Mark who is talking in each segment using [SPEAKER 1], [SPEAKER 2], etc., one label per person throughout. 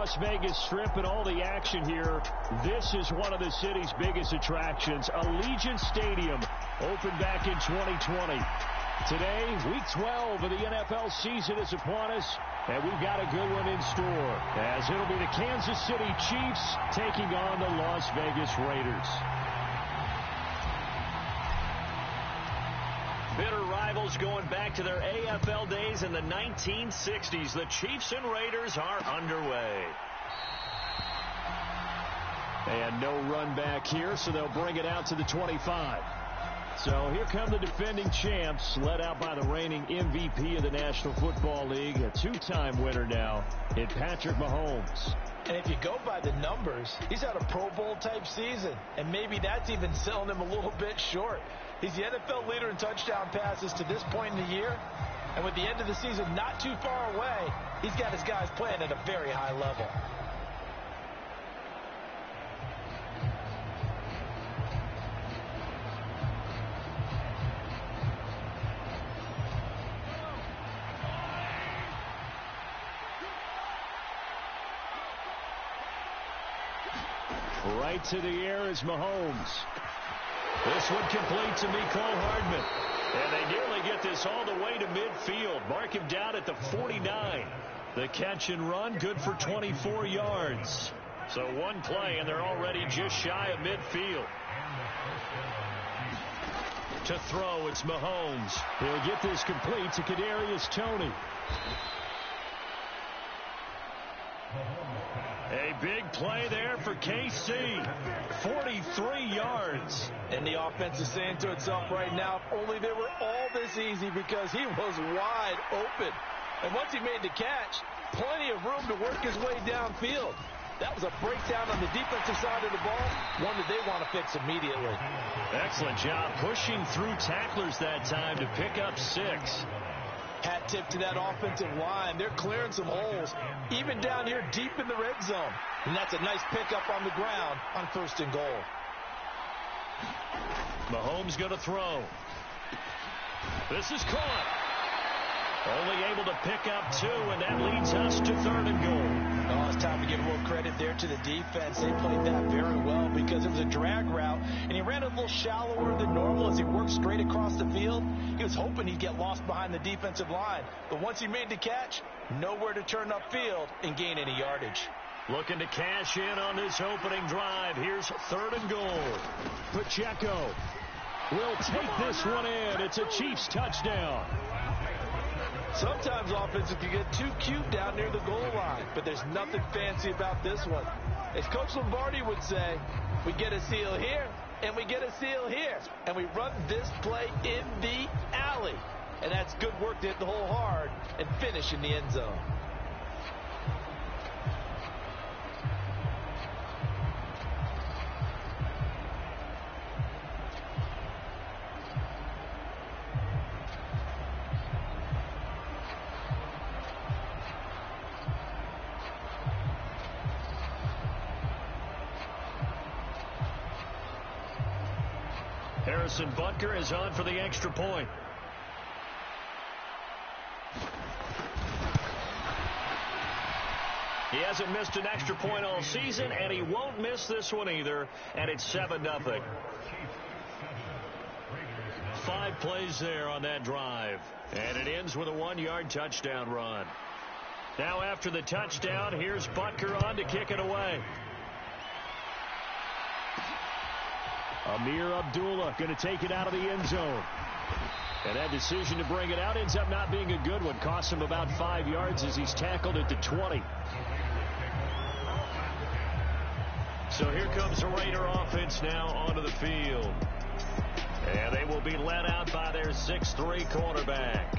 [SPEAKER 1] Las Vegas Strip and all the action here. This is one of the city's biggest attractions. Allegiant Stadium opened back in 2020. Today, week 12 of the NFL season is upon us, and we've got a good one in store, as it'll be the Kansas City Chiefs taking on the Las Vegas Raiders. Bitter rivals going back to their AFL days in the 1960s. The Chiefs and Raiders are underway. And no run back here, so they'll bring it out to the 25. So here come the defending champs, led out by the reigning MVP of the National Football League, a two-time winner now in Patrick Mahomes.
[SPEAKER 2] And if you go by the numbers, he's had a Pro Bowl-type season, and maybe that's even selling him a little bit short. He's the NFL leader in touchdown passes to this point in the year, and with the end of the season not too far away, he's got his guys playing at a very high level.
[SPEAKER 1] Right to the air is Mahomes. This one complete to Mecole Hardman. And they nearly get this all the way to midfield. Mark him down at the 49. The catch and run, good for 24 yards. So one play, and they're already just shy of midfield. To throw, it's Mahomes. He'll get this complete to Kadarius Toney. A big play there for KC. 43 yards.
[SPEAKER 2] And the offense is saying to itself right now, if only they were all this easy, because he was wide open. And once he made the catch, plenty of room to work his way downfield. That was a breakdown on the defensive side of the ball, one that they want to fix immediately.
[SPEAKER 1] Excellent job pushing through tacklers that time to pick up 6.
[SPEAKER 2] Hat tip to that offensive line. They're clearing some holes, even down here deep in the red zone. And that's a nice pickup on the ground on 1st and goal.
[SPEAKER 1] Mahomes going to throw. This is caught. Only able to pick up 2, and that leads us to 3rd and goal.
[SPEAKER 2] Oh, it's time to give a little credit there to the defense. They played that very well because it was a drag route, and he ran a little shallower than normal as he worked straight across the field. He was hoping he'd get lost behind the defensive line, but once he made the catch, nowhere to turn upfield and gain any yardage.
[SPEAKER 1] Looking to cash in on this opening drive. Here's 3rd and goal. Pacheco will take this one in. It's a Chiefs touchdown.
[SPEAKER 2] Sometimes offenses can get too cute down near the goal line, but there's nothing fancy about this one. As Coach Lombardi would say, we get a seal here, and we get a seal here, and we run this play in the alley. And that's good work to hit the hole hard and finish in the end zone.
[SPEAKER 1] Harrison Butker is on for the extra point. He hasn't missed an extra point all season, and he won't miss this one either, and it's 7-0. 5 plays there on that drive, and it ends with a 1-yard touchdown run. Now after the touchdown, here's Butker on to kick it away. Amir Abdullah going to take it out of the end zone. And that decision to bring it out ends up not being a good one. Costs him about 5 yards as he's tackled at the 20. So here comes the Raider offense now onto the field. And they will be led out by their 6'3" quarterback.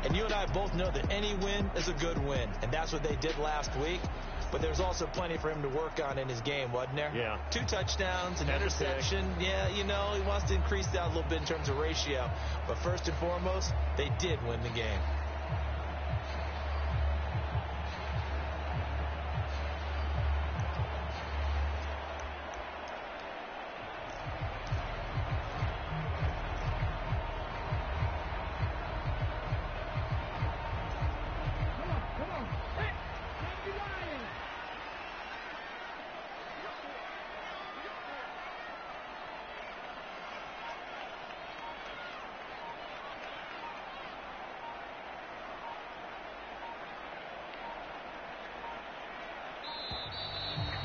[SPEAKER 2] And you and I both know that any win is a good win. And that's what they did last week. But there's also plenty for him to work on in his game, wasn't there?
[SPEAKER 1] Yeah.
[SPEAKER 2] 2 touchdowns, an interception. Yeah, you know, he wants to increase that a little bit in terms of ratio. But first and foremost, they did win the game.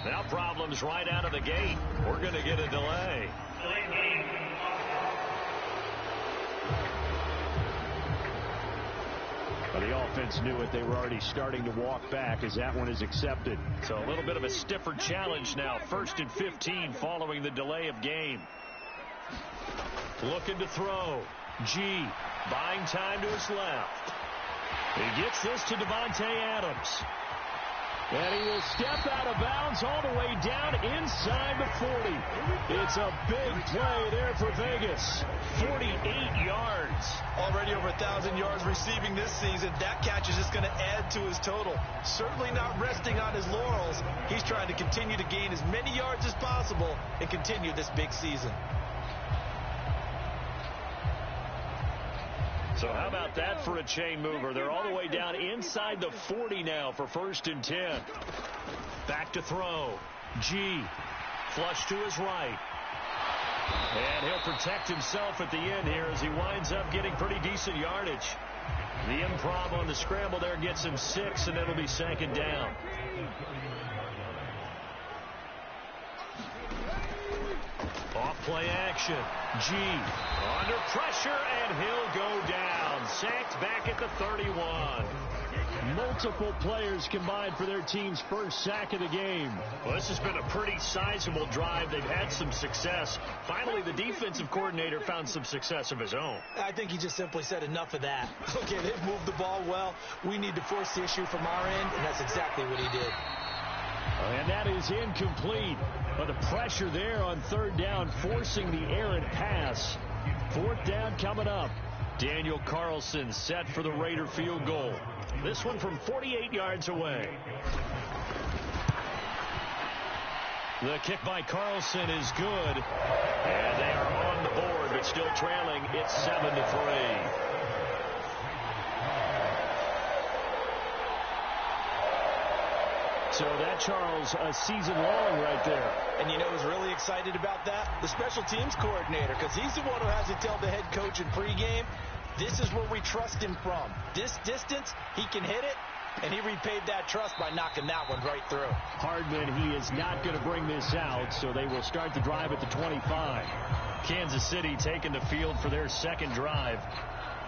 [SPEAKER 1] Now problems right out of the gate. We're going to get a delay. Well, the offense knew it. They were already starting to walk back as that one is accepted. So a little bit of a stiffer challenge now. 1st and 15 following the delay of game. Looking to throw. G buying time to his left. He gets this to Davante Adams. And he will step out of bounds all the way down inside the 40. It's a big play there for Vegas. 48 yards.
[SPEAKER 2] Already over 1,000 yards receiving this season. That catch is just going to add to his total. Certainly not resting on his laurels. He's trying to continue to gain as many yards as possible and continue this big season.
[SPEAKER 1] So how about that for a chain mover? They're all the way down inside the 40 now for 1st and 10. Back to throw. G. Flush to his right. And he'll protect himself at the end here as he winds up getting pretty decent yardage. The improv on the scramble there gets him 6, and it'll be 2nd down. Off play action. G under pressure, and he'll go down. Sacked back at the 31. Multiple players combined for their team's first sack of the game. Well, this has been a pretty sizable drive. They've had some success. Finally, the defensive coordinator found some success of his own.
[SPEAKER 2] I think he just simply said enough of that. Okay, they've moved the ball well. We need to force the issue from our end, and that's exactly what he did.
[SPEAKER 1] And that is incomplete. But the pressure there on 3rd down, forcing the errant pass. 4th down coming up. Daniel Carlson set for the Raider field goal. This one from 48 yards away. The kick by Carlson is good. And they are on the board, but still trailing. It's 7-3. So that, Charles, a season long right there.
[SPEAKER 2] And you know who's really excited about that? The special teams coordinator, because he's the one who has to tell the head coach in pregame, this is where we trust him from. This distance, he can hit it, and he repaid that trust by knocking that one right through.
[SPEAKER 1] Hardman, he is not going to bring this out, so they will start the drive at the 25. Kansas City taking the field for their 2nd drive.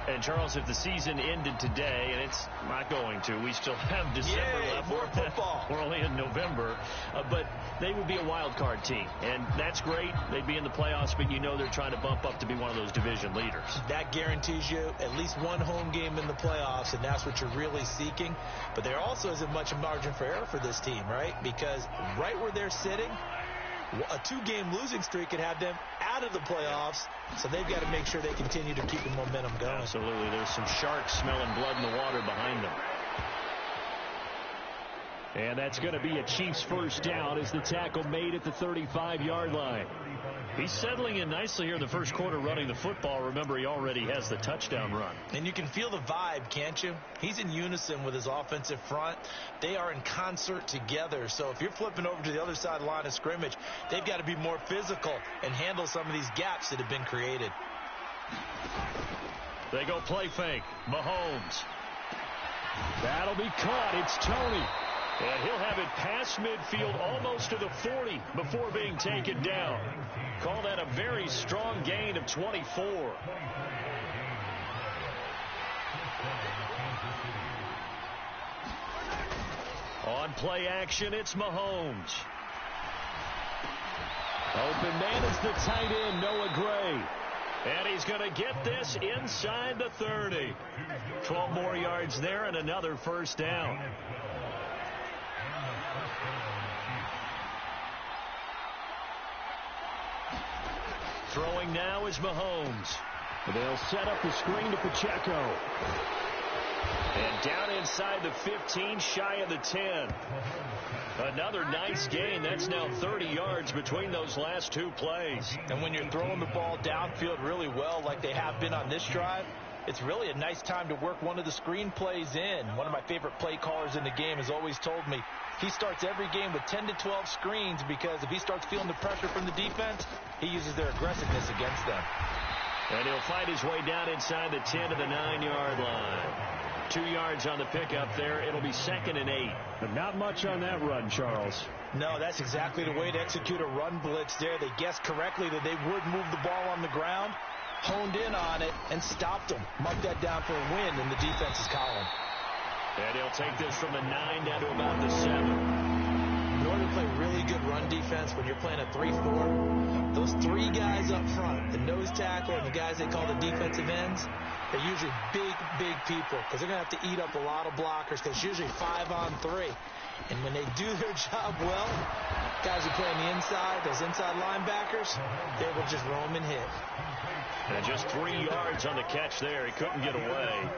[SPEAKER 1] And, Charles, if the season ended today, and it's not going to, we still have December left.
[SPEAKER 2] More football.
[SPEAKER 1] We're only in November. But they would be a wild card team. And that's great. They'd be in the playoffs, but you know they're trying to bump up to be one of those division leaders.
[SPEAKER 2] That guarantees you at least one home game in the playoffs, and that's what you're really seeking. But there also isn't much of margin for error for this team, right? Because right where they're sitting, a 2-game losing streak could have them out of the playoffs, so they've got to make sure they continue to keep the momentum going.
[SPEAKER 1] Absolutely. There's some sharks smelling blood in the water behind them. And that's going to be a Chiefs 1st down as the tackle made at the 35-yard line. He's settling in nicely here in the first quarter running the football. Remember, he already has the touchdown run.
[SPEAKER 2] And you can feel the vibe, can't you? He's in unison with his offensive front. They are in concert together. So if you're flipping over to the other side of the line of scrimmage, they've got to be more physical and handle some of these gaps that have been created.
[SPEAKER 1] They go play fake. Mahomes. That'll be caught. It's Tony. And he'll have it past midfield almost to the 40 before being taken down. Call that a very strong gain of 24. On play action, it's Mahomes. Open man is the tight end, Noah Gray. And he's going to get this inside the 30. 12 more yards there and another 1st down. Throwing now is Mahomes. They'll set up the screen to Pacheco. And down inside the 15, shy of the 10. Another nice gain. That's now 30 yards between those last 2 plays.
[SPEAKER 2] And when you're throwing the ball downfield really well like they have been on this drive, it's really a nice time to work one of the screen plays in. One of my favorite play callers in the game has always told me he starts every game with 10 to 12 screens because if he starts feeling the pressure from the defense, he uses their aggressiveness against them.
[SPEAKER 1] And he'll fight his way down inside the 10 to the 9-yard line. 2 yards on the pickup there. It'll be 2nd and 8. But not much on that run, Charles.
[SPEAKER 2] No, that's exactly the way to execute a run blitz there. They guessed correctly that they would move the ball on the ground, honed in on it, and stopped them. Mark that down for a win in the defense's column.
[SPEAKER 1] And he'll take this from the 9 down to about the 7.
[SPEAKER 2] In order to play really good run defense, when you're playing a 3-4, those 3 guys up front, the nose tackle and the guys they call the defensive ends, they're usually big people because they're going to have to eat up a lot of blockers because it's usually 5-on-3. And when they do their job well, guys who play on the inside, those inside linebackers, they will just roam and hit.
[SPEAKER 1] And just 3 yards on the catch there. He couldn't get away.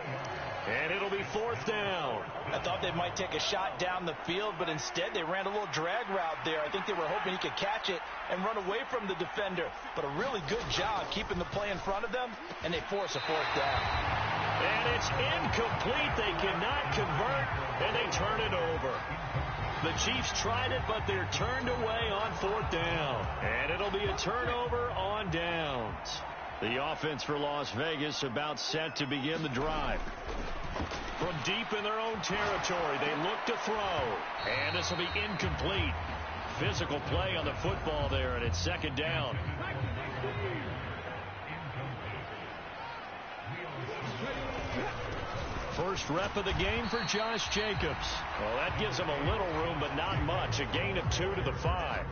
[SPEAKER 1] And it'll be 4th down.
[SPEAKER 2] I thought they might take a shot down the field, but instead they ran a little drag route there. I think they were hoping he could catch it and run away from the defender. But a really good job keeping the play in front of them, and they force a 4th down.
[SPEAKER 1] And it's incomplete. They cannot convert, and they turn it over. The Chiefs tried it, but they're turned away on 4th down. And it'll be a turnover on downs. The offense for Las Vegas about set to begin the drive. From deep in their own territory, they look to throw. And this will be incomplete. Physical play on the football there, and it's 2nd down. First rep of the game for Josh Jacobs. Well, that gives him a little room, but not much. A gain of 2 to the 5.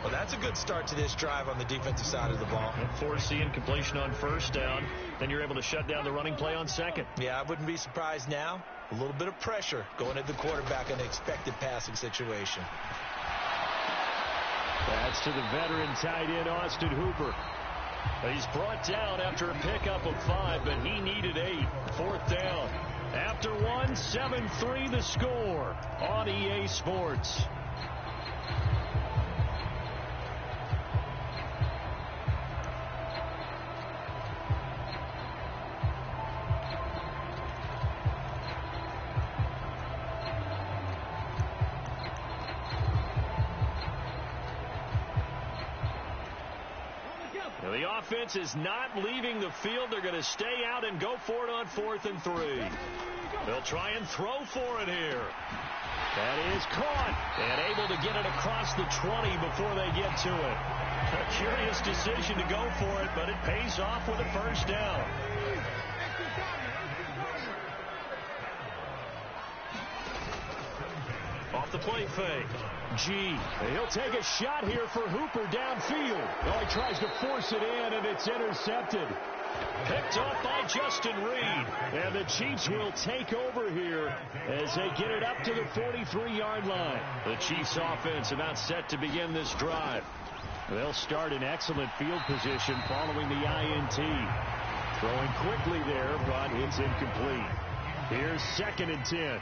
[SPEAKER 2] Well, that's a good start to this drive on the defensive side of the ball.
[SPEAKER 1] Force the incompletion on 1st down. Then you're able to shut down the running play on 2nd.
[SPEAKER 2] Yeah, I wouldn't be surprised now. A little bit of pressure going at the quarterback in an expected passing situation.
[SPEAKER 1] That's to the veteran tight end, Austin Hooper. He's brought down after a pickup of 5, but he needed 8. 4th down. After 1, 7-3 the score on EA Sports. The offense is not leaving the field. They're going to stay out and go for it on 4th and 3. They'll try and throw for it here. That is caught and able to get it across the 20 before they get to it. A curious decision to go for it, but it pays off with a 1st down. Off the play fake. He'll take a shot here for Hooper downfield. Oh, he tries to force it in, and it's intercepted. Picked off by Justin Reed. And the Chiefs will take over here as they get it up to the 43-yard line. The Chiefs offense about set to begin this drive. They'll start in excellent field position following the INT. Throwing quickly there, but it's incomplete. Here's 2nd and 10.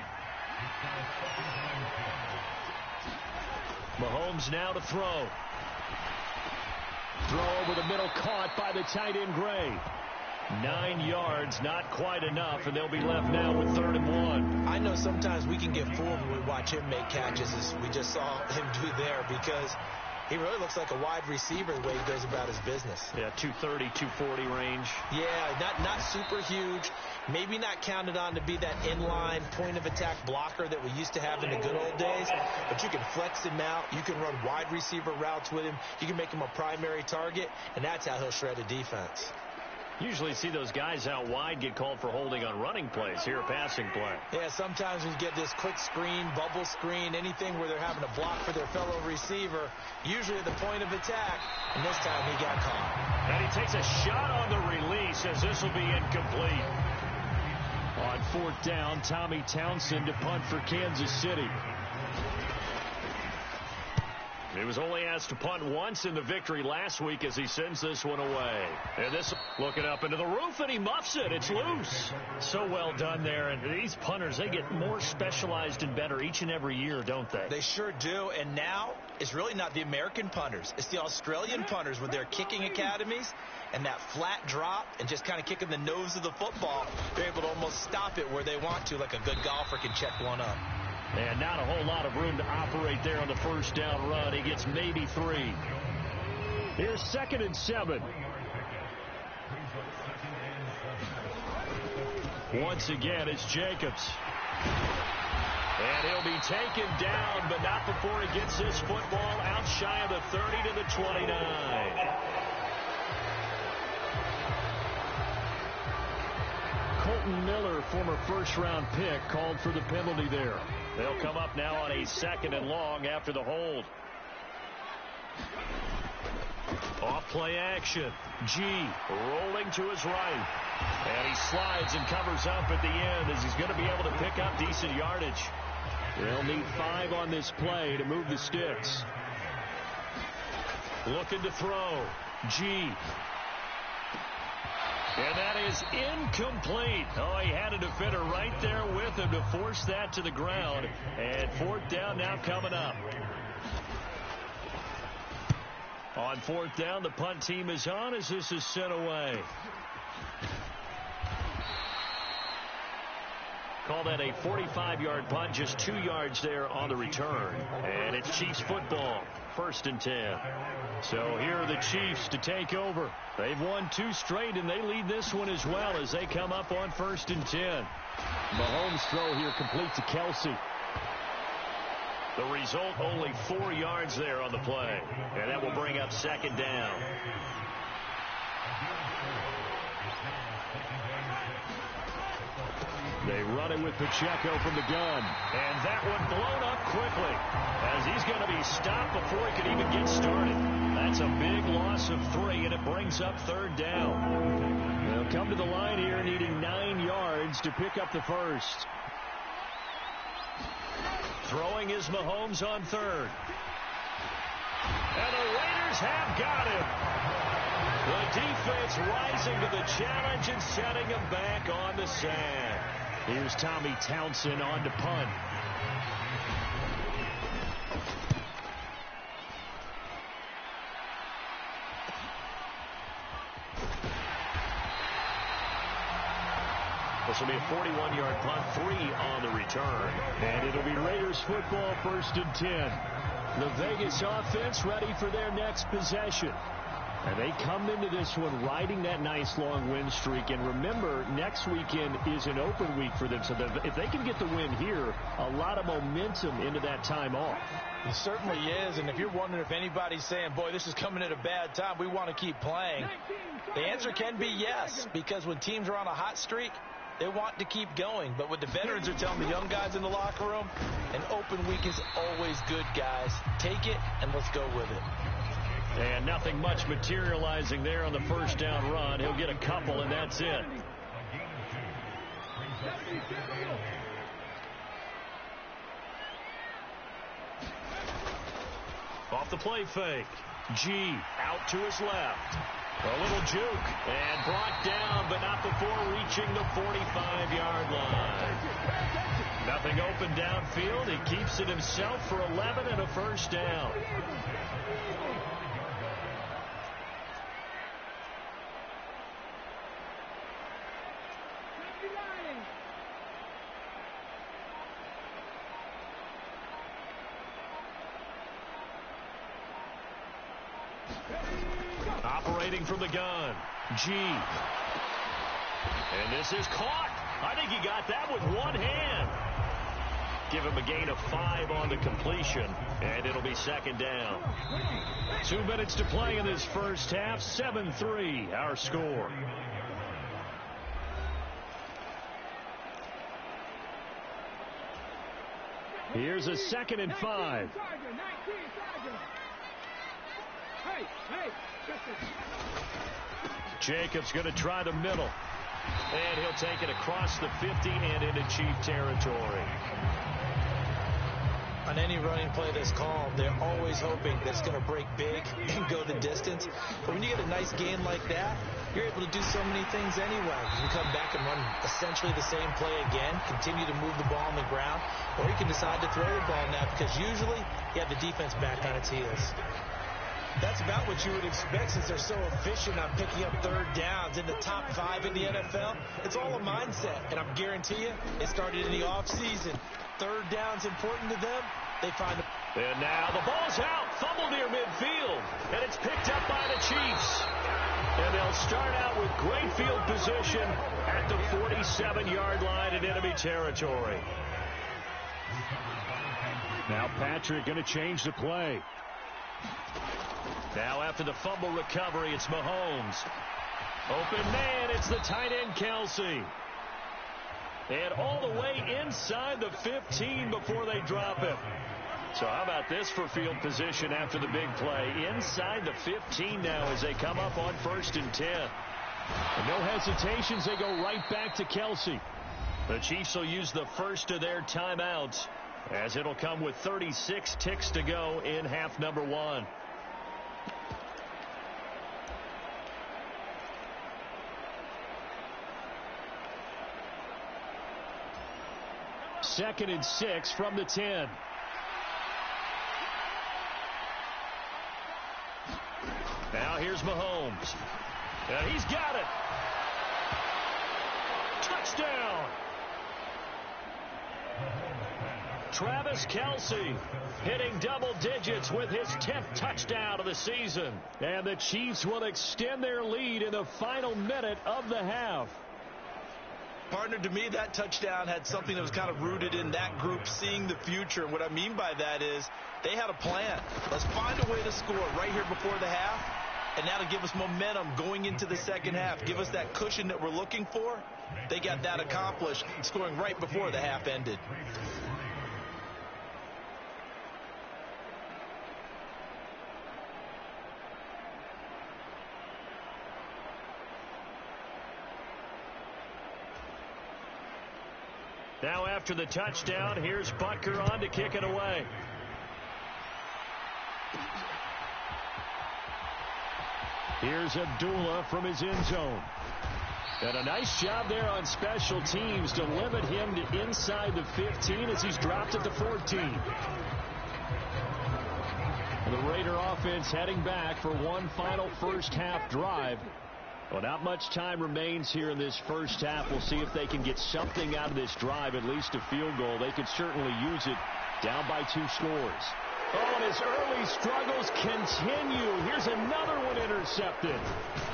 [SPEAKER 1] Mahomes now to throw. Throw over the middle, caught by the tight end Gray. 9 yards, not quite enough, and they'll be left now with 3rd and 1.
[SPEAKER 2] I know sometimes we can get fooled when we watch him make catches, as we just saw him do there, because he really looks like a wide receiver the way he goes about his business.
[SPEAKER 1] Yeah, 230, 240 range.
[SPEAKER 2] Yeah, not super huge. Maybe not counted on to be that inline point-of-attack blocker that we used to have in the good old days. But you can flex him out. You can run wide receiver routes with him. You can make him a primary target, and that's how he'll shred a defense.
[SPEAKER 1] Usually see those guys out wide get called for holding on running plays. Here, a passing play.
[SPEAKER 2] Yeah, sometimes we get this quick screen, bubble screen, anything where they're having to block for their fellow receiver, usually at the point of attack, and this time he got caught.
[SPEAKER 1] And he takes a shot on the release as this will be incomplete. On 4th down, Tommy Townsend to punt for Kansas City. He was only asked to punt once in the victory last week as he sends this one away. And this looking up into the roof, and he muffs it. It's loose. So well done there. And these punters, they get more specialized and better each and every year, don't they?
[SPEAKER 2] They sure do. And now it's really not the American punters. It's the Australian punters with their kicking academies and that flat drop and just kind of kicking the nose of the football. They're able to almost stop it where they want to, like a good golfer can check one up.
[SPEAKER 1] And not a whole lot of room to operate there on the 1st down run. He gets maybe 3. Here's 2nd and 7. Once again, it's Jacobs. And he'll be taken down, but not before he gets this football out shy of the 30 to the 29. Colton Miller, former first-round pick, called for the penalty there. They'll come up now on a 2nd and long after the hold. Off play action. G rolling to his right. And he slides and covers up at the end as he's going to be able to pick up decent yardage. They'll need 5 on this play to move the sticks. Looking to throw. G. And that is incomplete. Oh, he had a defender right there with him to force that to the ground. And 4th down now coming up. On 4th down, the punt team is on as this is sent away. Call that a 45-yard punt, just 2 yards there on the return. And it's Chiefs football, 1st and 10. So here are the Chiefs to take over. They've won 2 straight, and they lead this one as well as they come up on 1st and 10. Mahomes' throw here complete to Kelsey. The result, only 4 yards there on the play. And that will bring up 2nd down. They run it with Pacheco from the gun. And that one blown up quickly as he's going to be stopped before he can even get started. That's a big loss of 3, and it brings up 3rd down. They'll come to the line here needing 9 yards to pick up the first. Throwing is Mahomes on 3rd. And the Raiders have got him. The defense rising to the challenge and setting him back on the sand. Here's Tommy Townsend on to punt. This will be a 41-yard punt, 3 on the return. And it'll be Raiders football, 1st and 10. The Vegas offense ready for their next possession. And they come into this one riding that nice long win streak. And remember, next weekend is an open week for them. So if they can get the win here, a lot of momentum into that time off.
[SPEAKER 2] It certainly is. And if you're wondering if anybody's saying, boy, this is coming at a bad time, we want to keep playing, the answer can be yes. Because when teams are on a hot streak, they want to keep going. But what the veterans are telling the young guys in the locker room, an open week is always good, guys. Take it and let's go with it.
[SPEAKER 1] And nothing much materializing there on the 1st down run. He'll get a couple, and that's it. Off the play fake. G out to his left. A little juke and brought down, but not before reaching the 45-yard line. Nothing open downfield. He keeps it himself for 11 and a 1st down. Operating from the gun, G. And this is caught. I think he got that with one hand. Give him a gain of 5 on the completion, and it'll be 2nd down. 2 minutes to play in this first half. 7-3, our score. Here's a 2nd and 5. Jacobs going to try the middle. And he'll take it across the 50 and into Chief territory.
[SPEAKER 2] On any running play that's called, they're always hoping that it's going to break big and go the distance. But when you get a nice gain like that, you're able to do so many things anyway. You can come back and run essentially the same play again, continue to move the ball on the ground, or you can decide to throw the ball now because usually you have the defense back on its heels. That's about what you would expect since they're so efficient on picking up 3rd downs in the top 5 in the NFL. It's all a mindset, and I guarantee you it started in the offseason. 3rd down's important to them. They find
[SPEAKER 1] And now the ball's out, fumble near midfield, and it's picked up by the Chiefs. And they'll start out with great field position at the 47-yard line in enemy territory. Now Patrick going to change the play. Now after the fumble recovery, it's Mahomes. Open man, it's the tight end Kelsey. And all the way inside the 15 before they drop it. So how about this for field position after the big play? Inside the 15 now as they come up on 1st and 10. And no hesitations, they go right back to Kelsey. The Chiefs will use the first of their timeouts as it'll come with 36 ticks to go in half number 1. Second and 6 from the 10. Now here's Mahomes. And he's got it. Touchdown. Travis Kelce hitting double digits with his 10th touchdown of the season. And the Chiefs will extend their lead in the final minute of the half.
[SPEAKER 2] Partner, to me, that touchdown had something that was kind of rooted in that group seeing the future. And what I mean by that is they had a plan. Let's find a way to score right here before the half. And that'll give us momentum going into the second half. Give us that cushion that we're looking for. They got that accomplished, scoring right before the half ended.
[SPEAKER 1] Now after the touchdown, here's Butker on to kick it away. Here's Abdullah from his end zone. And a nice job there on special teams to limit him to inside the 15 as he's dropped at the 14. And the Raider offense heading back for one final first half drive. Well, not much time remains here in this first half. We'll see if they can get something out of this drive, at least a field goal. They could certainly use it down by 2 scores. Oh, and his early struggles continue. Here's another one intercepted.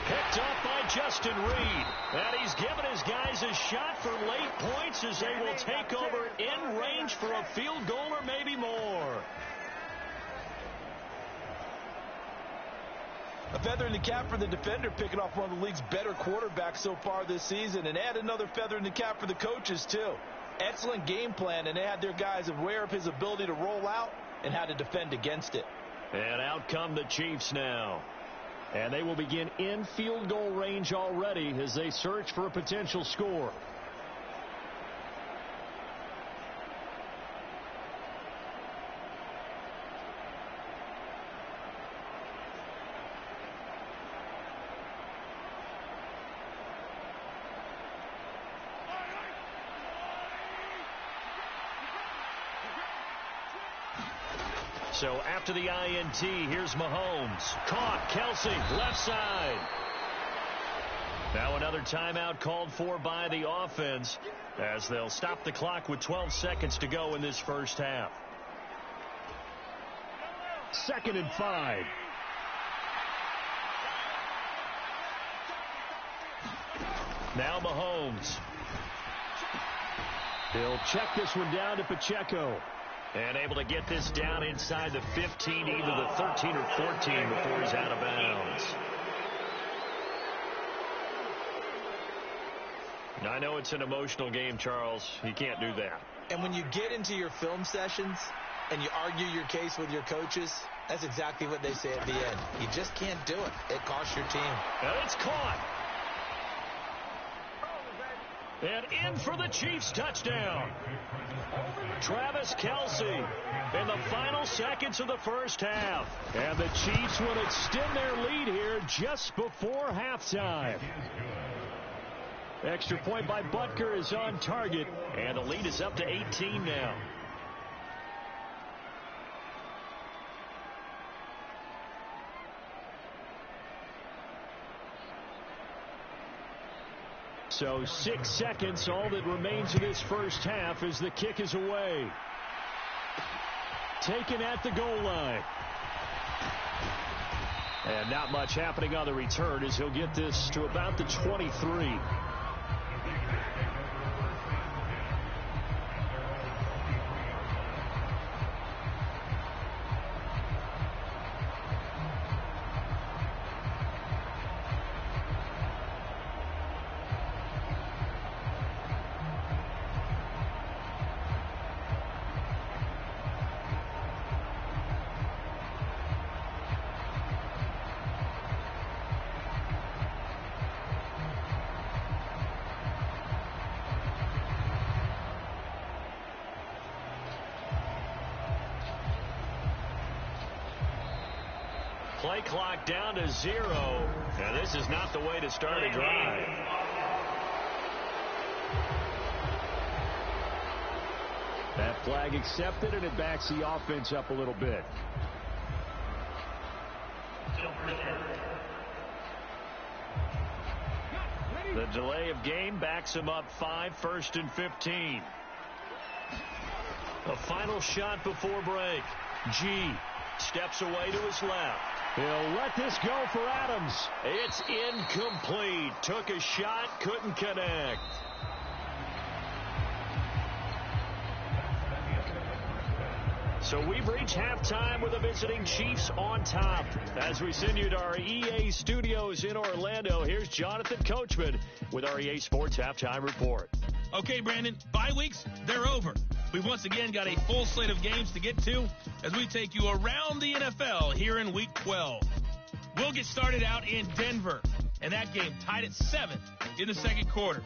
[SPEAKER 1] Picked up by Justin Reed. And he's given his guys a shot for late points as they will take over in range for a field goal or maybe more.
[SPEAKER 2] A feather in the cap for the defender, picking off one of the league's better quarterbacks so far this season. And add another feather in the cap for the coaches, too. Excellent game plan, and they had their guys aware of his ability to roll out and how to defend against it.
[SPEAKER 1] And out come the Chiefs now. And they will begin in field goal range already as they search for a potential score. So after the INT, here's Mahomes. Caught. Kelsey, left side. Now another timeout called for by the offense as they'll stop the clock with 12 seconds to go in this first half. 2nd and 5. Now Mahomes. He'll check this one down to Pacheco. And able to get this down inside the 15, either the 13 or 14 before he's out of bounds. Now, I know it's an emotional game, Charles. You can't do that.
[SPEAKER 2] And when you get into your film sessions and you argue your case with your coaches, that's exactly what they say at the end. You just can't do it. It costs your team.
[SPEAKER 1] And it's caught. And in for the Chiefs touchdown. Travis Kelce in the final seconds of the first half. And the Chiefs will extend their lead here just before halftime. Extra point by Butker is on target. And the lead is up to 18 now. So 6 seconds, all that remains of this first half as the kick is away. taken at the goal line. And not much happening on the return as he'll get this to about the 23. Play clock down to 0. Now, this is not the way to start a drive. That flag accepted, and it backs the offense up a little bit. The delay of game backs him up 5, 1st and 15. A final shot before break. G steps away to his left. He'll let this go for Adams. It's incomplete. Took a shot, couldn't connect. So we've reached halftime with the visiting Chiefs on top. As we send you to our EA studios in Orlando, here's Jonathan Coachman with our EA Sports Halftime Report.
[SPEAKER 3] Okay, Brandon, bye weeks, they're over. We've once again got a full slate of games to get to as we take you around the NFL here in Week 12. We'll get started out in Denver, and that game tied at 7 in the second quarter.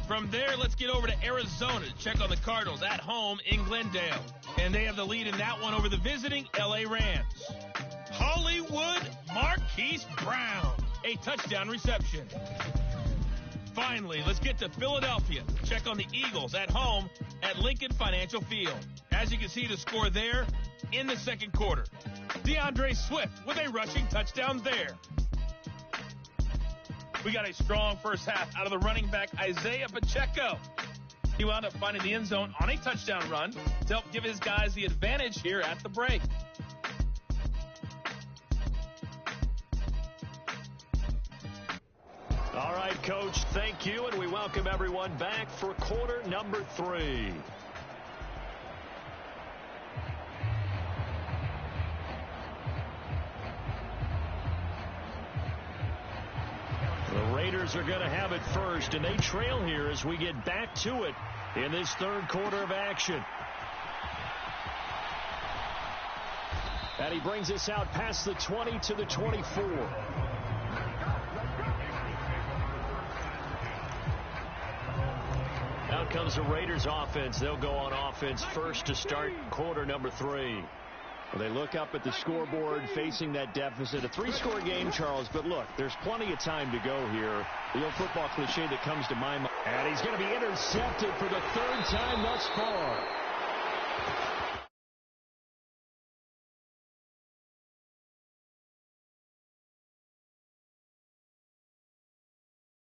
[SPEAKER 3] From there, let's get over to Arizona to check on the Cardinals at home in Glendale. And they have the lead in that one over the visiting L.A. Rams. Hollywood Marquise Brown, a touchdown reception. Finally, let's get to Philadelphia. Check on the Eagles at home at Lincoln Financial Field. As you can see, the score there in the second quarter. DeAndre Swift with a rushing touchdown there. We got a strong first half out of the running back Isaiah Pacheco. He wound up finding the end zone on a touchdown run to help give his guys the advantage here at the break.
[SPEAKER 1] All right, Coach, thank you, and we welcome everyone back for quarter number 3. The Raiders are going to have it first, and they trail here as we get back to it in this third quarter of action. And he brings us out past the 20 to the 24. Out comes the Raiders offense. They'll go on offense first to start quarter number 3. Well, they look up at the scoreboard facing that deficit. A 3-score game, Charles, but look, there's plenty of time to go here. The old football cliche that comes to my mind. And he's going to be intercepted for the 3rd time thus far.